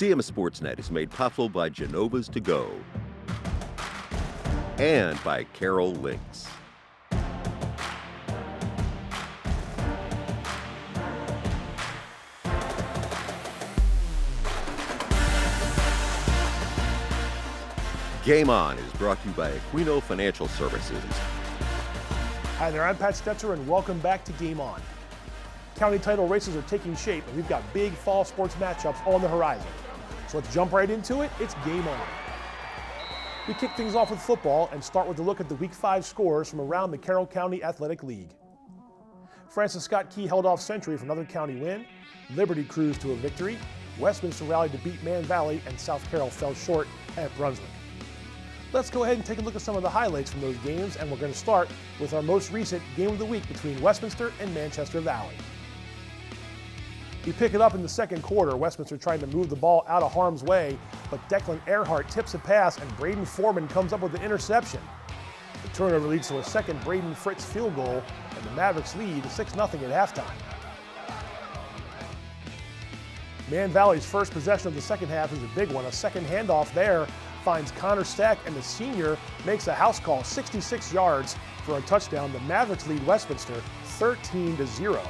CMSportsNet is made possible by Genova's To Go and by Carroll Lynx. Game On is brought to you by Aquino Financial Services. Hi there, I'm Pat Stetzer, and welcome back to Game On. County title races are taking shape, and we've got big fall sports matchups on the horizon. So let's jump right into it. It's Game On. We kick things off with football and start with a look at the Week 5 scores from around the Carroll County Athletic League. Francis Scott Key held off Century for another county win. Liberty cruised to a victory. Westminster rallied to beat Man Valley, and South Carroll fell short at Brunswick. Let's go ahead and take a look at some of the highlights from those games, and we're going to start with our most recent game of the week between Westminster and Manchester Valley. We pick it up in the second quarter. Westminster trying to move the ball out of harm's way, but Declan Earhart tips a pass, and Braden Foreman comes up with the interception. The turnover leads to a second Braden Fritz field goal, and the Mavericks lead 6-0 at halftime. Man Valley's first possession of the second half is a big one. A second handoff there finds Connor Stack, and the senior makes a house call 66 yards for a touchdown. The Mavericks lead Westminster 13-0.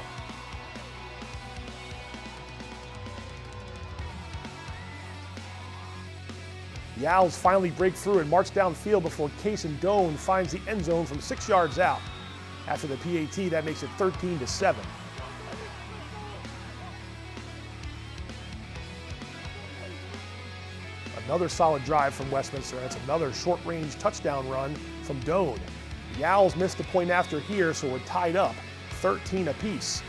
The Owls finally break through and march downfield before Cason Doan finds the end zone from 6 yards out. After the PAT, that makes it 13-7. Another solid drive from Westminster, and it's another short-range touchdown run from Doan. The Owls missed the point after here, so we're tied up 13 apiece.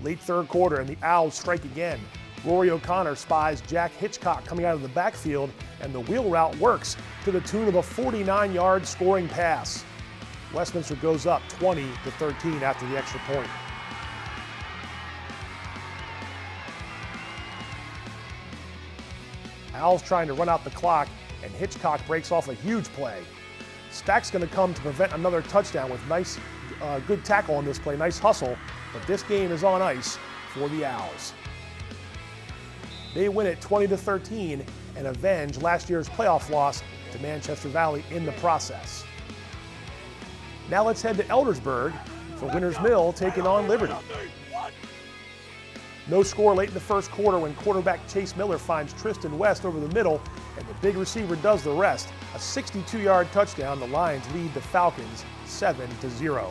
Late third quarter, and the Owls strike again. Rory O'Connor spies Jack Hitchcock coming out of the backfield, and the wheel route works to the tune of a 49-yard scoring pass. Westminster goes up 20-13 after the extra point. Owls trying to run out the clock, and Hitchcock breaks off a huge play. Stack's going to come to prevent another touchdown with nice, good tackle on this play, nice hustle, but this game is on ice for the Owls. They win it 20-13 and avenge last year's playoff loss to Manchester Valley in the process. Now let's head to Eldersburg for Winners Mill taking on Liberty. No score late in the first quarter when quarterback Chase Miller finds Tristan West over the middle, and the big receiver does the rest. A 62-yard touchdown. The Lions lead the Falcons 7-0.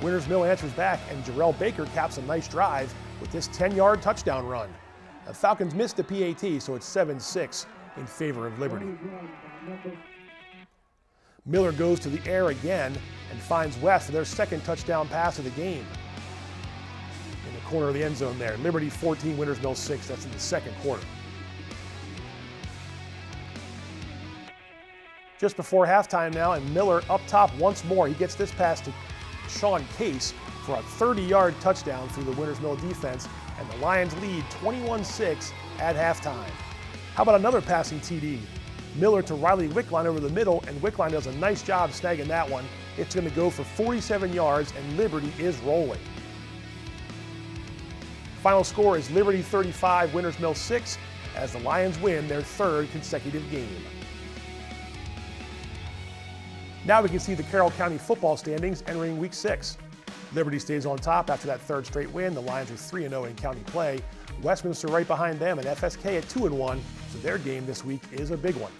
Winners Mill answers back, and Jarrell Baker caps a nice drive with this 10-yard touchdown run. The Falcons missed the PAT, so it's 7-6 in favor of Liberty. Miller goes to the air again and finds West for their second touchdown pass of the game. In the corner of the end zone there. Liberty 14, Winners Mill 6. That's in the second quarter. Just before halftime now, and Miller up top once more. He gets this pass to Sean Case for a 30-yard touchdown through the Winners Mill defense, and the Lions lead 21-6 at halftime. How about another passing TD? Miller to Riley Wickline over the middle, and Wickline does a nice job snagging that one. It's going to go for 47 yards, and Liberty is rolling. Final score is Liberty 35, Winners Mill 6, as the Lions win their third consecutive game. Now we can see the Carroll County football standings entering Week 6. Liberty stays on top after that third straight win. The Lions are 3-0 in county play. Westminster right behind them, and FSK at 2-1, so their game this week is a big one.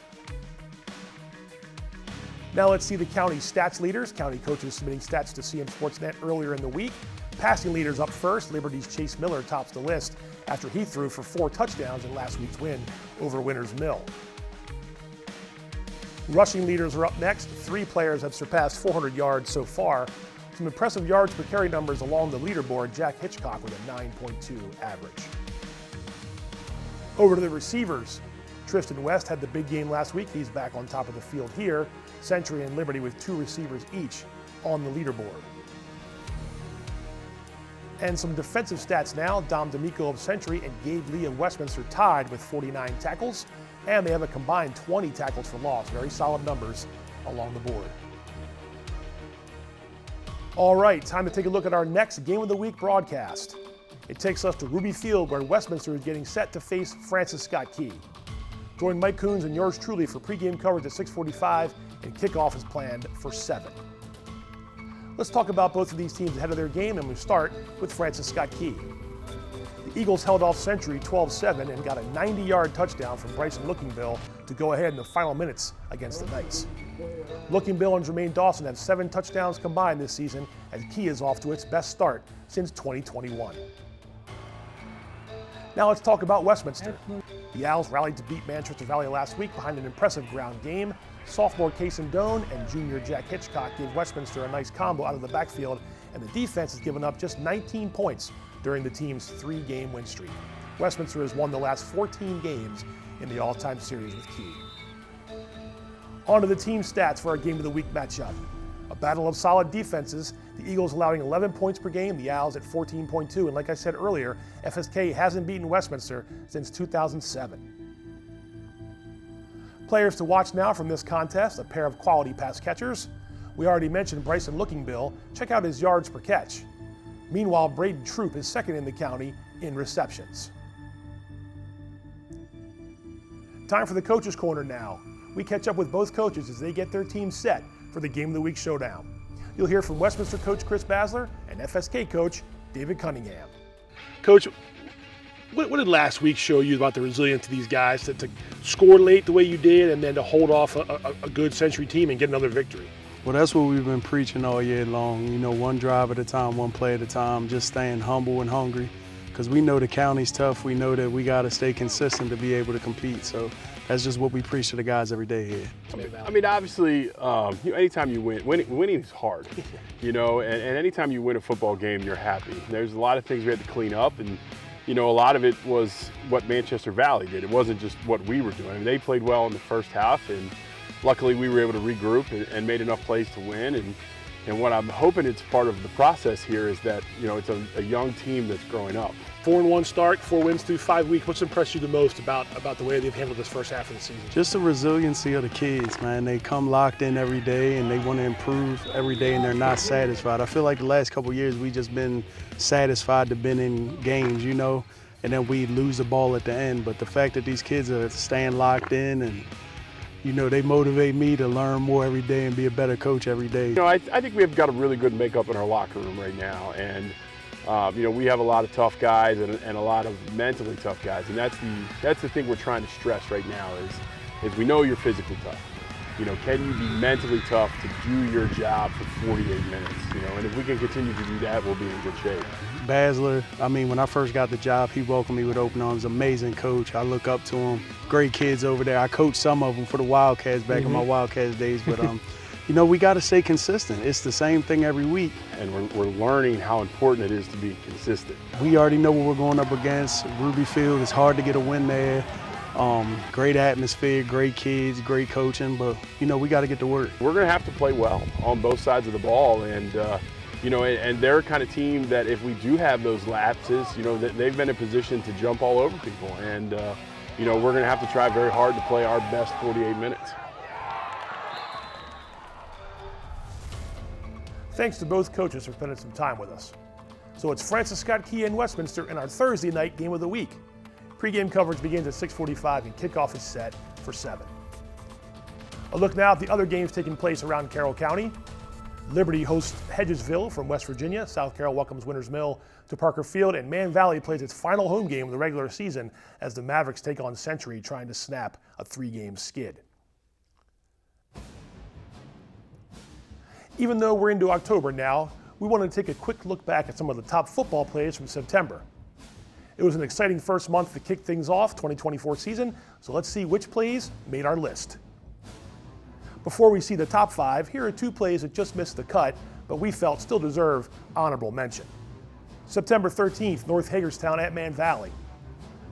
Now let's see the county stats leaders. County coaches submitting stats to CMSportsNet earlier in the week. Passing leaders up first. Liberty's Chase Miller tops the list after he threw for 4 touchdowns in last week's win over Winners Mill. Rushing leaders are up next. 3 players have surpassed 400 yards so far. Some impressive yards per carry numbers along the leaderboard. Jack Hitchcock with a 9.2 average. Over to the receivers. Tristan West had the big game last week. He's back on top of the field here. Century and Liberty with 2 receivers each on the leaderboard. And some defensive stats now. Dom D'Amico of Century and Gabe Lee of Westminster tied with 49 tackles, and they have a combined 20 tackles for loss. Very solid numbers along the board. All right, time to take a look at our next Game of the Week broadcast. It takes us to Ruby Field, where Westminster is getting set to face Francis Scott Key. Join Mike Coons and yours truly for pregame coverage at 6:45, and kickoff is planned for 7. Let's talk about both of these teams ahead of their game, and we start with Francis Scott Key. The Eagles held off Century 12-7 and got a 90-yard touchdown from Bryson Lookingbill to go ahead in the final minutes against the Knights. Lookingbill and Jermaine Dawson have 7 touchdowns combined this season, as Key is off to its best start since 2021. Now let's talk about Westminster. The Owls rallied to beat Manchester Valley last week behind an impressive ground game. Sophomore Kason Doan and junior Jack Hitchcock gave Westminster a nice combo out of the backfield, and the defense has given up just 19 points during the team's 3-game win streak. Westminster has won the last 14 games in the all-time series with Key. On to the team stats for our Game of the Week matchup. A battle of solid defenses, the Eagles allowing 11 points per game, the Owls at 14.2, and like I said earlier, FSK hasn't beaten Westminster since 2007. Players to watch now from this contest, a pair of quality pass catchers. We already mentioned Bryson Lookingbill. Check out his yards per catch. Meanwhile, Braden Troop is second in the county in receptions. Time for the Coaches Corner now. We catch up with both coaches as they get their teams set for the Game of the Week showdown. You'll hear from Westminster coach Chris Basler and FSK coach David Cunningham. Coach, what did last week show you about the resilience of these guys to score late the way you did and then to hold off a good Century team and get another victory? Well, that's what we've been preaching all year long. You know, one drive at a time, one play at a time, just staying humble and hungry. Because we know the county's tough. We know that we got to stay consistent to be able to compete. So that's just what we preach to the guys every day here. I mean, obviously, anytime you win, winning is hard, you know, and anytime you win a football game, you're happy. There's a lot of things we had to clean up, and, you know, a lot of it was what Manchester Valley did. It wasn't just what we were doing. I mean, they played well in the first half, and luckily we were able to regroup and made enough plays to win. And what I'm hoping it's part of the process here is that, you know, it's a young team that's growing up. 4-1 start, 4 wins through 5 weeks. What's impressed you the most about the way they've handled this first half of the season? Just the resiliency of the kids, man. They come locked in every day and they want to improve every day and they're not satisfied. I feel like the last couple of years we just been satisfied to been in games, you know, and then we lose the ball at the end. But the fact that these kids are staying locked in and, you know, they motivate me to learn more every day and be a better coach every day. You know, I think we've got a really good makeup in our locker room right now. And you know, we have a lot of tough guys and a lot of mentally tough guys, and that's the thing we're trying to stress right now is we know you're physically tough. You know, can you be mentally tough to do your job for 48 minutes? You know, and if we can continue to do that, we'll be in good shape. Basler, I mean, when I first got the job, he welcomed me with open arms. Amazing coach. I look up to him. Great kids over there. I coached some of them for the Wildcats back in my Wildcats days, but you know, we got to stay consistent. It's the same thing every week. And we're learning how important it is to be consistent. We already know what we're going up against. Ruby Field, it's hard to get a win there. Great atmosphere, great kids, great coaching, but, you know, we got to get to work. We're going to have to play well on both sides of the ball. And, you know, and they're a kind of team that if we do have those lapses, you know, they've been in position to jump all over people. And, you know, we're going to have to try very hard to play our best 48 minutes. Thanks to both coaches for spending some time with us. So it's Francis Scott Key and Westminster in our Thursday night Game of the Week. Pre-game coverage begins at 6:45 and kickoff is set for 7. A look now at the other games taking place around Carroll County. Liberty hosts Hedgesville from West Virginia. South Carroll welcomes Winters Mill to Parker Field, and Man Valley plays its final home game of the regular season as the Mavericks take on Century, trying to snap a 3-game skid. Even though we're into October now, we want to take a quick look back at some of the top football plays from September. It was an exciting first month to kick things off 2024 season, so let's see which plays made our list. Before we see the top 5, here are 2 plays that just missed the cut, but we felt still deserve honorable mention. September 13th, North Hagerstown at Man Valley.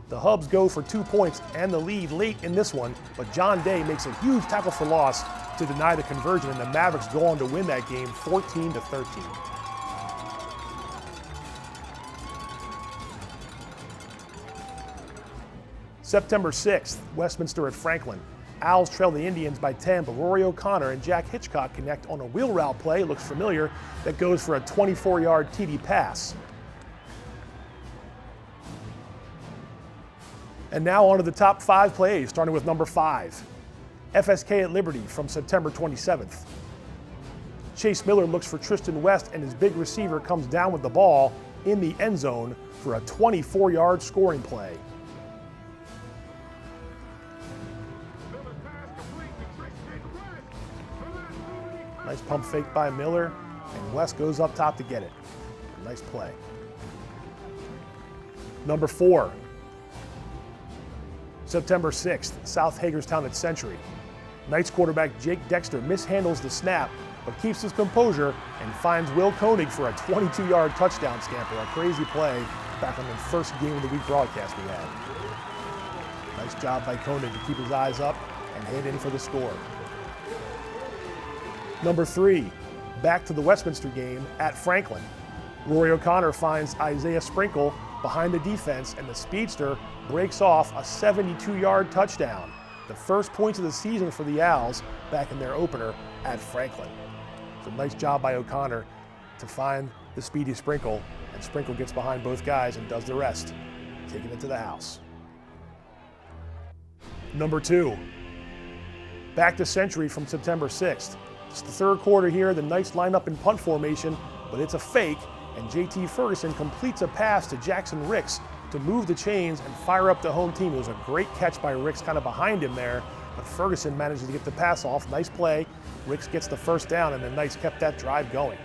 The Hubs go for 2 points and the lead late in this one, but John Day makes a huge tackle for loss to deny the conversion, and the Mavericks go on to win that game 14-13. September 6th, Westminster at Franklin. Owls trail the Indians by 10, but Rory O'Connor and Jack Hitchcock connect on a wheel route play, looks familiar, that goes for a 24-yard TD pass. And now on to the top 5 plays, starting with number 5. FSK at Liberty from September 27th. Chase Miller looks for Tristan West, and his big receiver comes down with the ball in the end zone for a 24-yard scoring play. Nice pump fake by Miller, and West goes up top to get it. Nice play. Number 4. September 6th, South Hagerstown at Century. Knights quarterback Jake Dexter mishandles the snap, but keeps his composure and finds Will Koenig for a 22-yard touchdown scamper. A crazy play back on the first game of the week broadcast we had. Nice job by Koenig to keep his eyes up and head in for the score. Number 3, back to the Westminster game at Franklin. Rory O'Connor finds Isaiah Sprinkle behind the defense, and the speedster breaks off a 72-yard touchdown. The first points of the season for the Owls back in their opener at Franklin. So nice job by O'Connor to find the speedy Sprinkle, and Sprinkle gets behind both guys and does the rest, taking it to the house. Number 2, back to Century from September 6th. It's the third quarter here. The Knights line up in punt formation, but it's a fake, and JT Ferguson completes a pass to Jackson Ricks to move the chains and fire up the home team. It was a great catch by Ricks, kind of behind him there, but Ferguson manages to get the pass off. Nice play. Ricks gets the first down, and the Knights kept that drive going.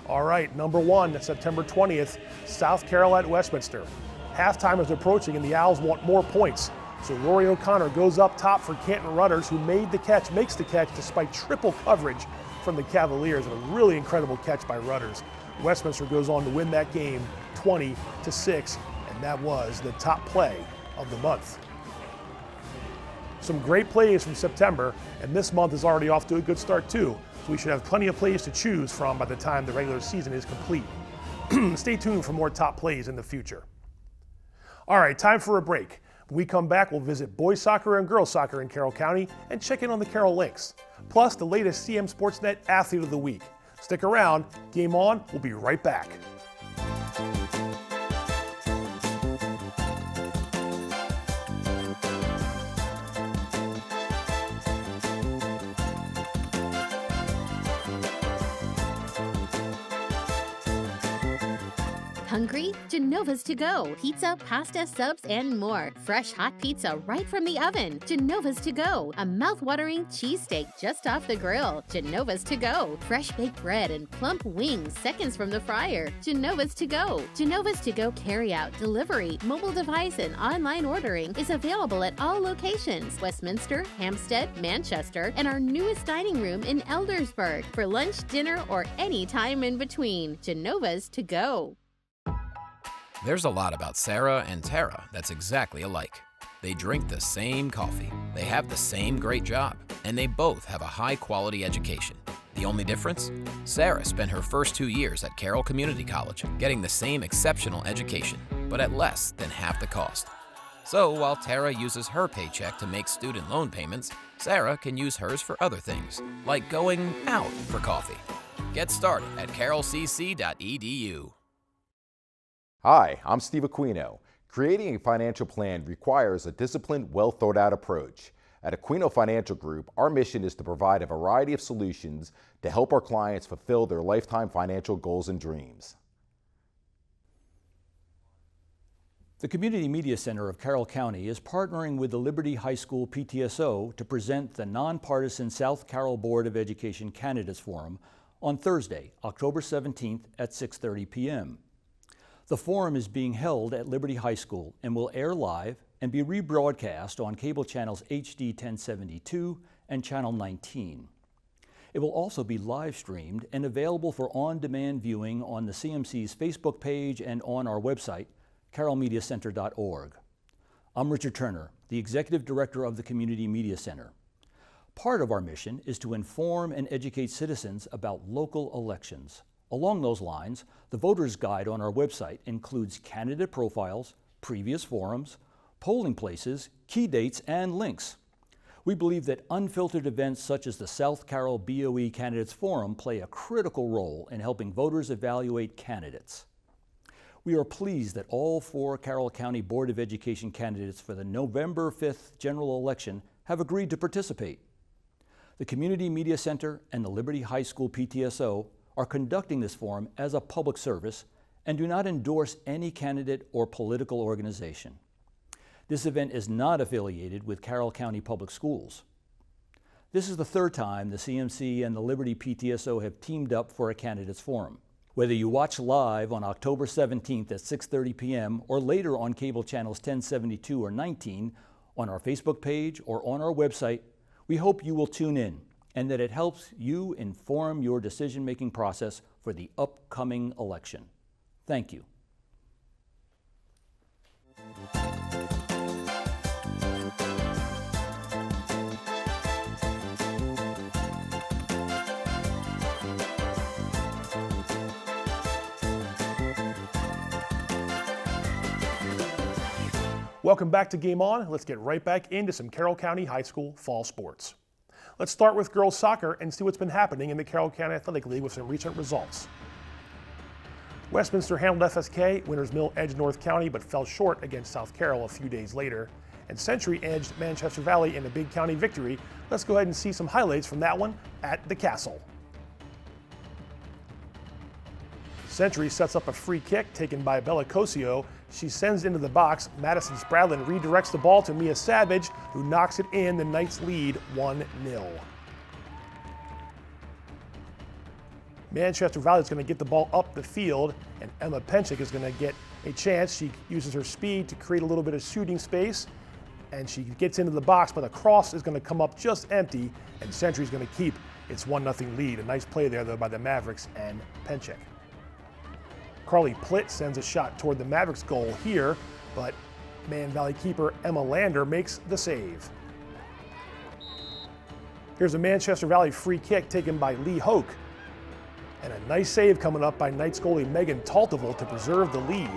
All right, number 1, September 20th, South Carroll at Westminster. Halftime is approaching, and the Owls want more points. So Rory O'Connor goes up top for Canton Rudders, who makes the catch despite triple coverage from the Cavaliers. A really incredible catch by Rudders. Westminster goes on to win that game 20-6, and that was the top play of the month. Some great plays from September, and this month is already off to a good start too. So we should have plenty of plays to choose from by the time the regular season is complete. Stay tuned for more top plays in the future. All right, time for a break. When we come back, we'll visit boys soccer and girls soccer in Carroll County and check in on the Carroll Lynx, plus the latest CMSportsNet Athlete of the Week. Stick around, Game On, we'll be right back. Hungry? Genova's to go. Pizza, pasta, subs, and more. Fresh hot pizza right from the oven. Genova's to go. A mouth-watering cheesesteak just off the grill. Genova's to go. Fresh baked bread and plump wings seconds from the fryer. Genova's to go. Genova's to go carry-out, delivery, mobile device, and online ordering is available at all locations. Westminster, Hampstead, Manchester, and our newest dining room in Eldersburg for lunch, dinner, or any time in between. Genova's to go. There's a lot about Sarah and Tara that's exactly alike. They drink the same coffee, they have the same great job, and they both have a high-quality education. The only difference? Sarah spent her first 2 years at Carroll Community College, getting the same exceptional education, but at less than half the cost. So while Tara uses her paycheck to make student loan payments, Sarah can use hers for other things, like going out for coffee. Get started at carrollcc.edu. Hi, I'm Steve Aquino. Creating a financial plan requires a disciplined, well-thought-out approach. At Aquino Financial Group, our mission is to provide a variety of solutions to help our clients fulfill their lifetime financial goals and dreams. The Community Media Center of Carroll County is partnering with the Liberty High School PTSO to present the nonpartisan South Carroll Board of Education Candidates Forum on Thursday, October 17th at 6:30 p.m. The forum is being held at Liberty High School and will air live and be rebroadcast on cable channels HD 1072 and Channel 19. It will also be live streamed and available for on-demand viewing on the CMC's Facebook page and on our website, carrollmediacenter.org. I'm Richard Turner, the Executive Director of the Community Media Center. Part of our mission is to inform and educate citizens about local elections. Along those lines, the Voter's Guide on our website includes candidate profiles, previous forums, polling places, key dates, and links. We believe that unfiltered events such as the South Carroll BOE Candidates Forum play a critical role in helping voters evaluate candidates. We are pleased that all 4 Carroll County Board of Education candidates for the November 5th general election have agreed to participate. The Community Media Center and the Liberty High School PTSO are conducting this forum as a public service and do not endorse any candidate or political organization. This event is not affiliated with Carroll County Public Schools. This is the 3rd time the CMC and the Liberty PTSO have teamed up for a candidates forum. Whether you watch live on October 17th at 6:30 p.m. or later on cable channels 1072 or 19, on our Facebook page or on our website, we hope you will tune in and that it helps you inform your decision-making process for the upcoming election. Thank you. Welcome back to Game On. Let's get right back into some Carroll County High School fall sports. Let's start with girls soccer and see what's been happening in the Carroll County Athletic League with some recent results. Westminster handled FSK, Winters Mill edged North County but fell short against South Carroll a few days later, and Century edged Manchester Valley in a big county victory. Let's go ahead and see some highlights from that one at the Castle. Century sets up a free kick taken by Bella Cosio. She sends it into the box. Madison Spradlin redirects the ball to Mia Savage, who knocks it in. The Knights lead 1-0. Manchester Valley is going to get the ball up the field, and Emma Penchik is going to get a chance. She uses her speed to create a little bit of shooting space, and she gets into the box, but a cross is going to come up just empty, and Century is going to keep its 1-0 lead. A nice play there, though, by the Mavericks and Penchik. Carly Plitt sends a shot toward the Mavericks goal here, but Man Valley keeper Emma Lander makes the save. Here's a Manchester Valley free kick taken by Lee Hoke. And a nice save coming up by Knights goalie Megan Talteval to preserve the lead.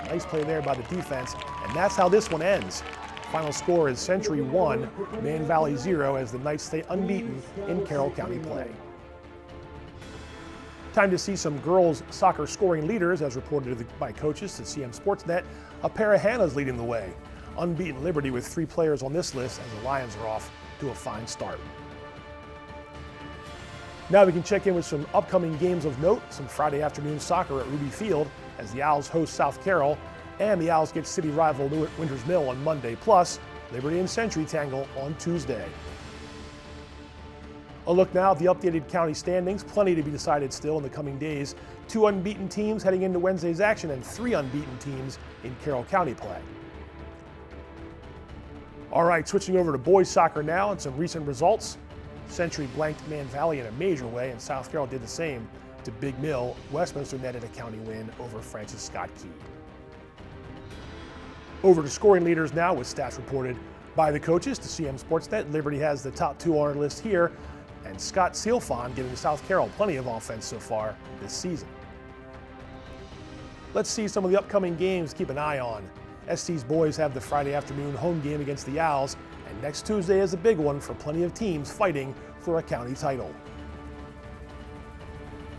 Nice play there by the defense, and that's how this one ends. Final score is Century 1, Man Valley 0 as the Knights stay unbeaten in Carroll County play. Time to see some girls soccer scoring leaders as reported by coaches to CMSportsNet. A pair of Hannahs leading the way. Unbeaten Liberty with 3 players on this list as the Lions are off to a fine start. Now we can check in with some upcoming games of note, some Friday afternoon soccer at Ruby Field as the Owls host South Carroll, and the Owls get city rival Winters Mill on Monday, plus Liberty and Century tangle on Tuesday. A look now at the updated county standings. Plenty to be decided still in the coming days. 2 unbeaten teams heading into Wednesday's action and 3 unbeaten teams in Carroll County play. All right, switching over to boys soccer now and some recent results. Century blanked Man Valley in a major way, and South Carroll did the same to Big Mill. Westminster netted a county win over Francis Scott Key. Over to scoring leaders now with stats reported by the coaches to CMSportsNet. Liberty has the top 2 on our list here, and Scott Sealfon giving South Carroll plenty of offense so far this season. Let's see some of the upcoming games to keep an eye on. SC's boys have the Friday afternoon home game against the Owls, and next Tuesday is a big one for plenty of teams fighting for a county title.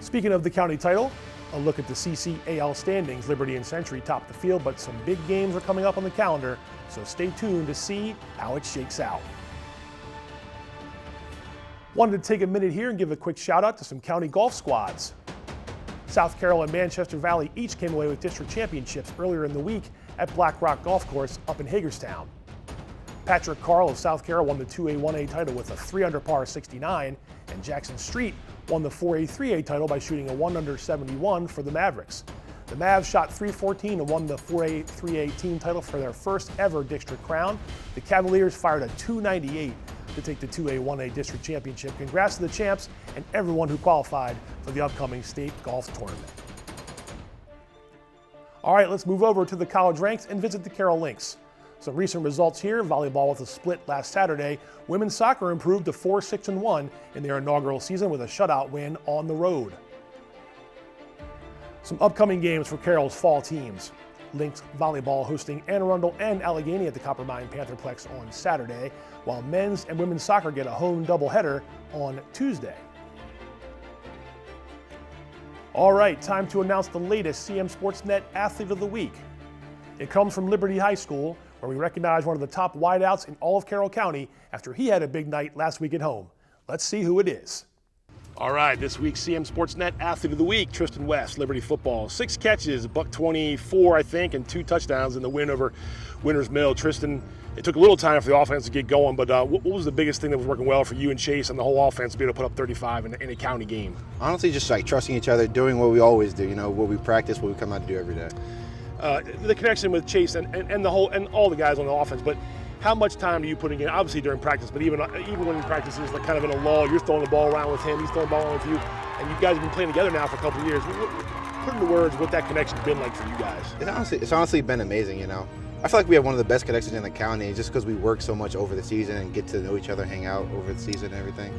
Speaking of the county title, a look at the CCAL standings. Liberty and Century top the field, but some big games are coming up on the calendar, so stay tuned to see how it shakes out. Wanted to take a minute here and give a quick shout out to some county golf squads. South Carroll and Manchester Valley each came away with district championships earlier in the week at Black Rock Golf Course up in Hagerstown. Patrick Carl of South Carroll won the 2A-1A title with a 3-under par 69, and Jackson Street won the 4A-3A title by shooting a 1-under 71 for the Mavericks. The Mavs shot .314 and won the 4A-3A team title for their first ever district crown. The Cavaliers fired a .298 to take the 2A-1A district championship. Congrats to the champs and everyone who qualified for the upcoming state golf tournament. All right, let's move over to the college ranks and visit the Carroll Lynx. Some recent results here. Volleyball with a split last Saturday. Women's soccer improved to 4-6-1 in their inaugural season with a shutout win on the road. Some upcoming games for Carroll's fall teams. Lynx volleyball hosting Anne Arundel and Allegheny at the Coppermine Pantherplex on Saturday, while men's and women's soccer get a home doubleheader on Tuesday. All right, time to announce the latest CMSportsNet Athlete of the Week. It comes from Liberty High School, where we recognize one of the top wideouts in all of Carroll County after he had a big night last week at home. Let's see who it is. All right, this week's CMSportsNet Athlete of the Week, Tristan West, Liberty football. 6 catches, $124, I think, and 2 touchdowns in the win over Winters Mill. Tristan, it took a little time for the offense to get going, but what was the biggest thing that was working well for you and Chase and the whole offense to be able to put up 35 in a county game? Honestly, just like trusting each other, doing what we always do, what we practice, what we come out to do every day. The connection with Chase and all the guys on the offense, but how much time do you put in? Obviously during practice, but even when in practices, like kind of in a lull, you're throwing the ball around with him, he's throwing the ball around with you, and you guys have been playing together now for a couple of years. Put into words what that connection's been like for you guys. It's honestly been amazing, I feel like we have one of the best connections in the county just because we work so much over the season and get to know each other, hang out over the season and everything.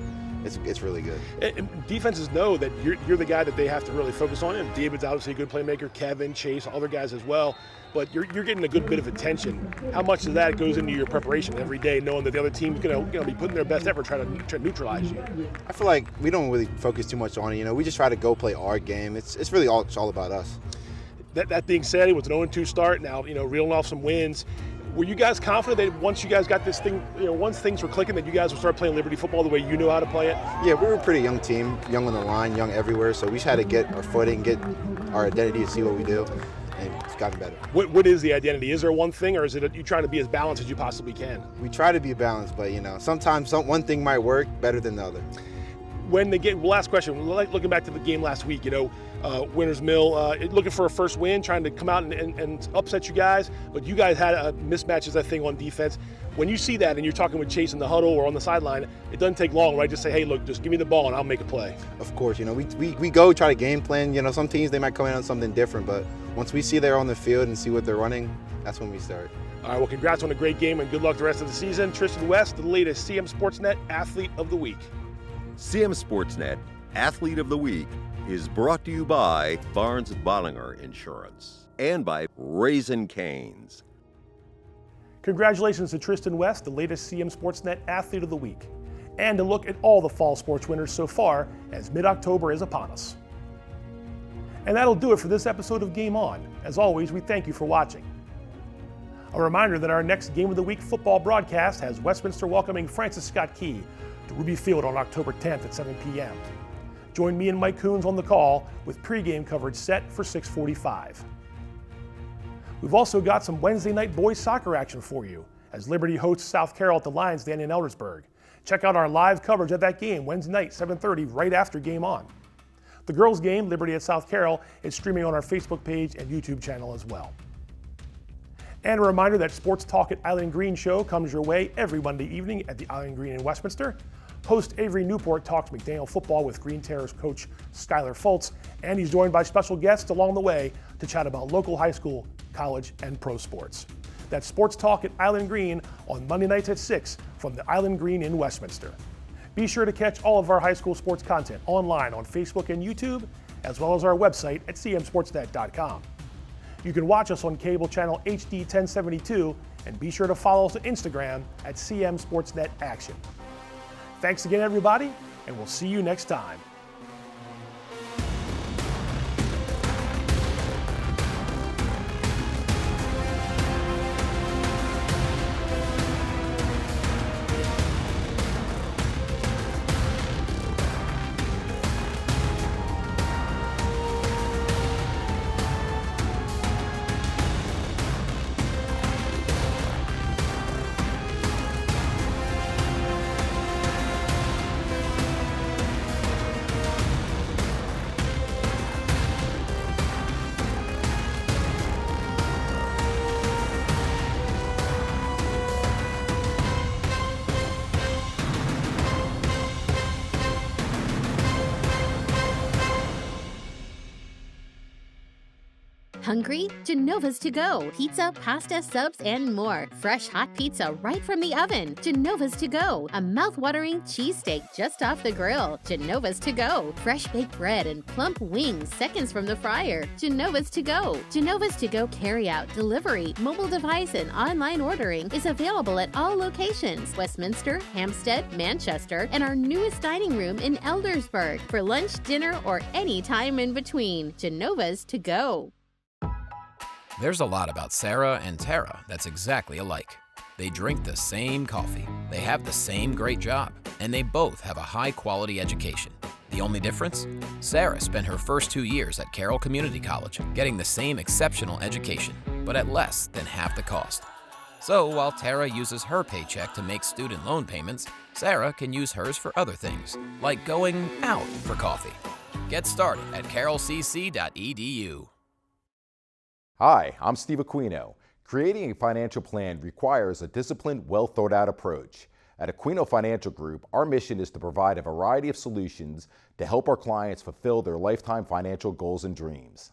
It's really good. And defenses know that you're the guy that they have to really focus on. And David's obviously a good playmaker, Kevin, Chase, other guys as well. But you're getting a good bit of attention. How much of that goes into your preparation every day, knowing that the other team's going to be putting their best effort trying to neutralize you? I feel like we don't really focus too much on it. We just try to go play our game. It's really all about us. That being said, it was an 0-2 start. Now, reeling off some wins. Were you guys confident that once you guys got this thing, once things were clicking, that you guys would start playing Liberty football the way you know how to play it? Yeah, we were a pretty young team, young on the line, young everywhere, so we just had to get our footing, get our identity to see what we do, and it's gotten better. What is the identity? Is there one thing, or is it you trying to be as balanced as you possibly can? We try to be balanced, but sometimes one thing might work better than the other. Last question, looking back to the game last week, Winters Mill looking for a first win, trying to come out and upset you guys, but you guys had mismatches, I think, on defense. When you see that and you're talking with Chase in the huddle or on the sideline, it doesn't take long, right? Just say, hey, look, just give me the ball and I'll make a play. Of course, we go try to game plan. Some teams, they might come in on something different, but once we see they're on the field and see what they're running, that's when we start. All right, well, congrats on a great game and good luck the rest of the season. Tristan West, the latest CMSportsNet Athlete of the Week. CMSportsNet Athlete of the Week is brought to you by Barnes & Bollinger Insurance and by Raising Cane's. Congratulations to Tristan West, the latest CMSportsNet Athlete of the Week, and a look at all the fall sports winners so far as mid-October is upon us. And that'll do it for this episode of Game On. As always, we thank you for watching. A reminder that our next Game of the Week football broadcast has Westminster welcoming Francis Scott Key to Ruby Field on October 10th at 7 p.m. Join me and Mike Coons on the call with pregame coverage set for 6:45. We've also got some Wednesday night boys soccer action for you as Liberty hosts South Carroll at the Lions Den in Eldersburg. Check out our live coverage of that game Wednesday night, 7:30, right after Game On. The girls' game, Liberty at South Carroll, is streaming on our Facebook page and YouTube channel as well. And a reminder that Sports Talk at Island Green show comes your way every Monday evening at the Island Green in Westminster. Host Avery Newport talks McDaniel football with Green Terrors coach Skylar Fultz, and he's joined by special guests along the way to chat about local high school, college, and pro sports. That's Sports Talk at Island Green on Monday nights at 6 from the Island Green in Westminster. Be sure to catch all of our high school sports content online on Facebook and YouTube, as well as our website at cmsportsnet.com. You can watch us on cable channel HD 1072, and be sure to follow us on Instagram at CMSportsNet Action. Thanks again, everybody, and we'll see you next time. Hungry? Genova's to go. Pizza, pasta, subs, and more. Fresh hot pizza right from the oven. Genova's to go. A mouth-watering cheesesteak just off the grill. Genova's to go. Fresh baked bread and plump wings seconds from the fryer. Genova's to go. Genova's to go carry-out, delivery, mobile device, and online ordering is available at all locations: Westminster, Hampstead, Manchester, and our newest dining room in Eldersburg for lunch, dinner, or any time in between. Genova's to go. There's a lot about Sarah and Tara that's exactly alike. They drink the same coffee, they have the same great job, and they both have a high-quality education. The only difference? Sarah spent her first 2 years at Carroll Community College, getting the same exceptional education, but at less than half the cost. So while Tara uses her paycheck to make student loan payments, Sarah can use hers for other things, like going out for coffee. Get started at carrollcc.edu. Hi, I'm Steve Aquino. Creating a financial plan requires a disciplined, well-thought-out approach. At Aquino Financial Group, our mission is to provide a variety of solutions to help our clients fulfill their lifetime financial goals and dreams.